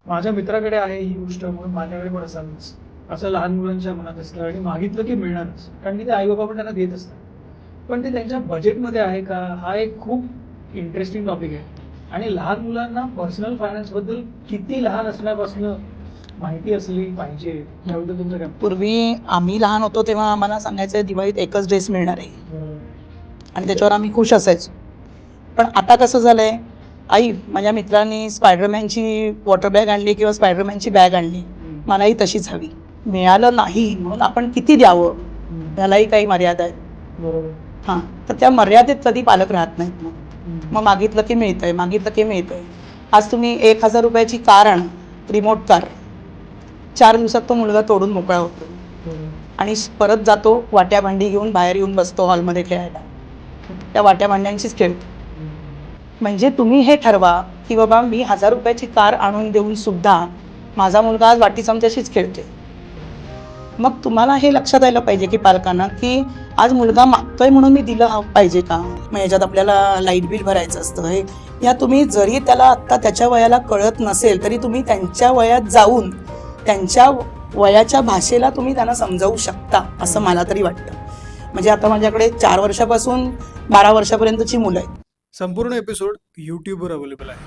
माझ्या मित्राकडे आहे ही गोष्ट म्हणून माझ्याकडे पण असावीच असं लहान मुलांच्या मनात असतं आणि मागितलं की मिळणारच, कारण की ते आई बाबा पण त्यांना देत असतात. पण ते त्यांच्या बजेटमध्ये आहे का, हा एक खूप इंटरेस्टिंग टॉपिक आहे. आणि लहान मुलांना पर्सनल फायनान्स बद्दल किती लहान असण्यापासून माहिती असली पाहिजे याबद्दल तुमचं काय? पूर्वी आम्ही लहान होतो तेव्हा आम्हाला सांगायचं दिवाळीत एकच ड्रेस मिळणार आहे आणि त्याच्यावर आम्ही खुश असायचो. पण आता कसं झालंय, आई माझ्या मित्रांनी स्पायडरमॅनची वॉटर बॅग आणली किंवा स्पायडरमॅनची बॅग आणली, मलाही तशीच हवी. मिळालं नाही म्हणून आपण किती द्यावं, त्यालाही काही मर्यादा आहे. बरोबर. हां, तर त्या मर्यादेत कधी पालक राहत नाहीत. मग मागितलं की मिळतंय, मागितलं की मिळतंय. आज तुम्ही 1,000 रुपयाची कार आण, रिमोट कार, 4 दिवसात तो मुलगा तोडून मोकळा होतो आणि परत जातो वाट्या भांडी घेऊन बाहेर येऊन बसतो हॉलमध्ये खेळायला. त्या वाट्या भांड्यांचीच खेळतो. म्हणजे तुम्ही हे ठरवा की बाबा मी 1,000 रुपयाची कार आणून देऊन सुद्धा माझा मुलगा आज वाटी चमच्याशीच खेळते. मग तुम्हाला हे लक्षात यायला पाहिजे की पालकांना की आज मुलगा मागतोय म्हणून मी दिलं पाहिजे का. मग याच्यात आपल्याला लाईट बिल भरायचं असतं हे, या तुम्ही जरी त्याला आत्ता त्याच्या वयाला कळत नसेल तरी तुम्ही त्यांच्या वयात जाऊन त्यांच्या वयाच्या भाषेला तुम्ही त्यांना समजावू शकता असं मला तरी वाटतं. म्हणजे आता माझ्याकडे 4 वर्षापासून 12 वर्षापर्यंतची मुलं आहेत. संपूर्ण एपिसोड यूट्यूबवर अवेलेबल आहे.